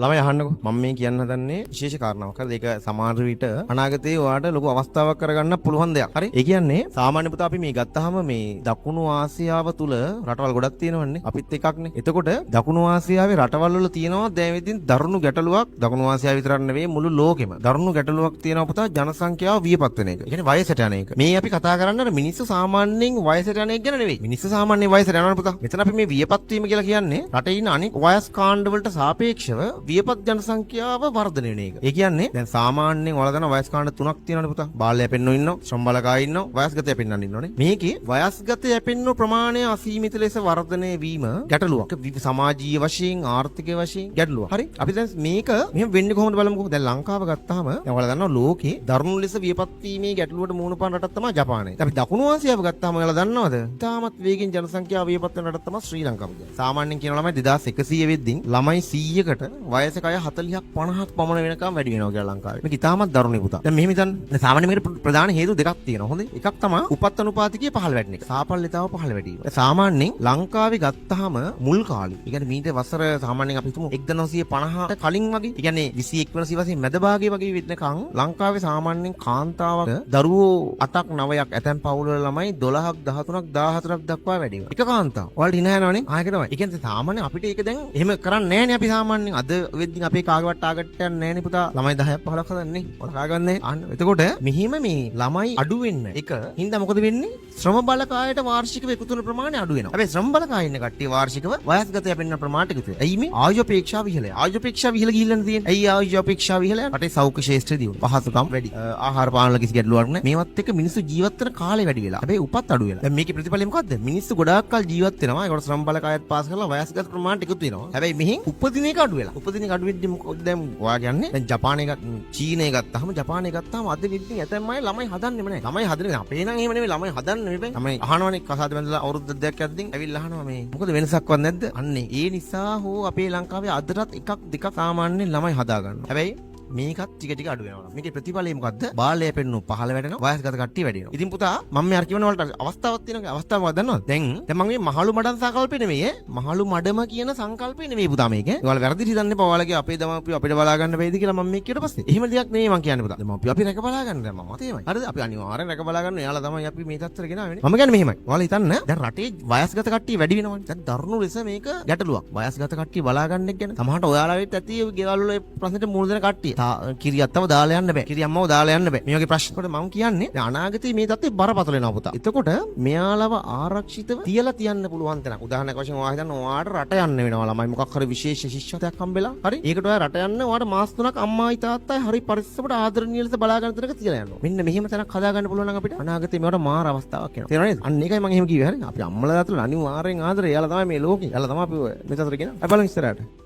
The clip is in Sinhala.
ළමයි අහන්නකෝ මම මේ කියන්න හදන්නේ විශේෂ කාරණාවක්. හරිද? ඒක සමහර විට අනාගතයේ ඔයාලට ලොකු අවස්ථාවක් කරගන්න පුළුවන් දෙයක්. හරි? ඒ කියන්නේ සාමාන්‍ය පුතා අපි මේ ගත්තාම මේ දකුණු ආසියාව තුල රටවල් ගොඩක් තියෙනවන්නේ. අපිත් එකක්නේ. එතකොට දකුණු ආසියාවේ රටවල් වල තියෙනවා දැන් ඉතින් දරුණු ගැටලුවක්. දකුණු ආසියාව විතරක් නෙවෙයි මුළු ලෝකෙම. දරුණු ගැටලුවක් තියෙනවා පුතා ජනසංඛ්‍යාව වියපත් වෙන එක. ඒ කියන්නේ වයසට යන එක. මේ අපි කතා කරන්නේ මිනිස්සු සාමාන්‍යයෙන් වයසට යන එක ගැන නෙවෙයි. මිනිස්සු සාමාන්‍යයෙන් වයසට යනවා පුතා. මෙතන අපි මේ වියපත් වීම කියලා කියන්නේ රටේ ඉන්න අනික් වයස් කාණ්ඩ වලට සාපේක්ෂව වියපත් ජනසංඛ්‍යාව වර්ධනය වෙන එක. ඒ කියන්නේ දැන් සාමාන්‍යයෙන් ඔයාලා දන්නා වයස් කාණ්ඩ තුනක් තියෙනවනේ පුතා. බාල්‍ය යැපෙන්නෝ ඉන්නවා, ශ්‍රම බලකායි ඉන්නවා, වයස්ගත යැපෙන්නන් ඉන්නෝනේ. මේකේ වයස්ගත යැපෙන්නෝ ප්‍රමාණය අසීමිත ලෙස වර්ධනය වීම ගැටලුවක්. සමාජීය වශයෙන්, ආර්ථික වශයෙන් ගැටලුවක්. හරි? අපි දැන් මේක මෙහෙම වෙන්නේ කොහොමද බලමුකෝ. දැන් ලංකාව ගත්තාම දැන් ඔයාලා දන්නවා ලෝකේ දරුණු ලෙස වියපත් වීමේ ගැටලුවට මුහුණ පාන රටක් තමයි ජපානය. අපි දකුණු ආසියාව ගත්තාම ඔයාලා දන්නවද? තාමත් වේගෙන් ජනසංඛ්‍යාව වියපත් වෙන රටක් තමයි ශ්‍රී ලංකාව. සාමාන්‍යයෙන් කියන ළමයි 2100 වෙද්දී ළමයි 100කට වයසක අය 40ක් 50ක් පමණ වෙනකම් වැඩි වෙනවා කියලා ලංකාවේ. මේක ඉතාමත් දරුණුයි පුතා. දැන් මෙහෙම හිතන්න. දැන් සාමාන්‍යයෙන් මේකට ප්‍රධාන හේතු දෙකක් තියෙනවා. හොඳේ. එකක් තමයි උපත් අනුපාතිකයේ පහළ වැටෙන එක. සාපල්්‍යතාව පහළ වැඩි වීම. සාමාන්‍යයෙන් ලංකාවේ ගත්තාම මුල් කාලේ. ඒ කියන්නේ මීට වසර සාමාන්‍යයෙන් අපි හිතමු 1950ට කලින් වගේ. ඒ කියන්නේ 21 වෙනි සියවසේ මැද භාගයේ වගේ වෙනකන් ලංකාවේ සාමාන්‍යයෙන් කාන්තාවක දරුවෝ 8ක් 9ක් ඇතැම් පවුල් වල ළමයි 12ක් 13ක් 14ක් දක්වා වැඩි වෙනවා. එක කාන්තාව. ඔයාලට ඉන යනවනේ. ආයෙක තමයි. ඒ කියන්නේ සාමාන්‍ය අපිට ඒක දැන් එහෙම කරන්නේ නැහැනේ අපි සාමාන්‍යයෙන්. අද වෙද්දී අපේ කාගේවත් ටාගට් එකක් නැහැනේ පුතා. ළමයි 10ක් 15ක් හදන්නේ. ඔයාලා කාගන්නේ. අන්න එතකොට මෙහිම මේ ළමයි අඩු වෙන්න එක හින්දා මොකද වෙන්නේ? ශ්‍රම බලකායට වාර්ෂිකව එකතු වෙන ප්‍රමාණය අඩු වෙනවා. හැබැයි ශ්‍රම බලකාය ඉන්න කට්ටිය වාර්ෂිකව වයස්ගත යැපෙන්න ප්‍රමාණයට එකතු වෙනවා. ඇයි මේ? ආයු අපේක්ෂාව ඉහළයි. ආයු අපේක්ෂාව ඉහළ ගිහිල්ලානේ තියෙන්නේ. ඇයි ආයු අපේක්ෂාව ඉහළ? රටේ සෞඛ්‍ය ශාස්ත්‍රයේදී පහසුකම් වැඩි. ආහාර පාන වල කිසි ගැටලුවක් නැහැ. මේවත් එක්ක මිනිස්සු ජීවත් වෙන කාලය වැඩි වෙලා. හැබැයි උපත් අඩු වෙලා. දැන් මේකේ ප්‍රතිඵලය මොකද්ද? මිනිස්සු ගොඩාක් කල් ජීවත් වෙනවා. ඒකට ශ්‍රම බලකායත් පාස් කරලා වයස්ගත ප්‍රමාණයට එකතු වෙනවා. හැබැයි මෙහින් උපදින එක අඩු වෙලා. උපදින එක අඩු වෙද්දී මොකද දැන් ඔයා කියන්නේ? දැන් ජපානයේ චීනයේ ගත්තාම ජපානයේ ගත්තාම අද වෙද්දී ඇතැම් අය ළමයි හදන්නෙම නැහැ. ළමයි හදන්නේ අපේ නම් එහෙම නෙවෙයි ළමයි හදන්නේ නෙවෙයි. ළමයි අහනවනේ කසාද බැඳලා අවුරුදු දෙකක් යද්දී ඇවිල්ලා අහනවා මේ මොකද වෙනසක්වත් නැද්ද? අන්නේ ඒ නිසා හෝ අපේ ලංකාවේ අදටත් එකක් දෙකක් සාමාන්‍යයෙන් ළමයි හදා ගන්නවා. හැබැයි මේකත් ටික ටික අඩු වෙනවා. මේකේ ප්‍රතිඵලය මොකද්ද? බාලය පෙන්නු පහළ වැටෙනවා. වයස්ගත කට්ටිය වැඩි වෙනවා. ඉතින් පුතා මම මේ අර කියවන වලට අවස්ථාවක් තියෙනවා. අවස්ථාව මොකක්ද දන්නවද? දැන් මම මේ මහලු මඩන් සංකල්පේ නෙමෙයි මහලු මඩම කියන සංකල්පේ නෙමෙයි පුතා මේක. ඒගොල්ලෝ වැරදිට හිතන්න එපා. ඔයාලගේ අපේ දමපියෝ අපිට බලා ගන්න බැයිද කියලා මම මේ කියවට පස්සේ. එහෙම දෙයක් නෙමෙයි මම කියන්නේ පුතා. දමපියෝ අපි රැක බලා ගන්න දැන් මම තේමයි. හරිද? අපි අනිවාර්යෙන් රැක බලා ගන්න. එයාලා තමයි අපි මේ තත්ත්වෙට ගෙනාවේ. මම කියන්නේ මෙහෙමයි. ඔයාලා හිතන්න දැන් රටේ වයස්ගත කට්ටිය වැඩි වෙනවනේ. දැන් දරුණු ලෙස මේක ගැටලුවක්. වයස්ගත කට්ටිය බලා ගන්න එක ගැන සමහරට ඔයාලා වෙත් ඇති ගෙවල් වල ප්‍රශ්නෙට මුහුණ දෙන කට්ටිය. කිරියත්තම දාලා යන්න බෑ. කිරියම්මව දාලා යන්න බෑ. මේ වගේ ප්‍රශ්න වලට මම කියන්නේ දැන් අනාගතේ මේ තත්ත්වය බරපතල වෙනවා පුතා. එතකොට මෙයාලව ආරක්ෂිතව තියලා තියන්න පුළුවන් තැනක්. උදාහරණයක් වශයෙන් ඔයා හිතන්න ඔයාට රට යන්න වෙනවා ළමයි මොකක් හරි විශේෂ ශිෂ්‍යත්වයක් හම්බෙලා. හරි? ඒකට ඔයා රට යන්න ඔයාට මාස 3ක් අම්මායි තාත්තයි හරි පරිස්සමට ආදරණීය ලෙස බලා ගන්න තැනක තියලා යනවා. මෙන්න මෙහෙම තැනක් හදා ගන්න පුළුවන් නම් අපිට අනාගතේ මේවට මාර අවස්ථාවක් එනවා. තේරෙනවද? අන්න ඒකයි මම එහෙම කිව්වේ. හරි? අපි අම්මලා තාත්තලා අනිවාර්යෙන් ආදරේ. එයාලා තමයි මේ ලෝකේ. එයාලා තමයි අපි මේ තත්ත්වෙට ගෙන. අපි බලමු ඉස්සරහට.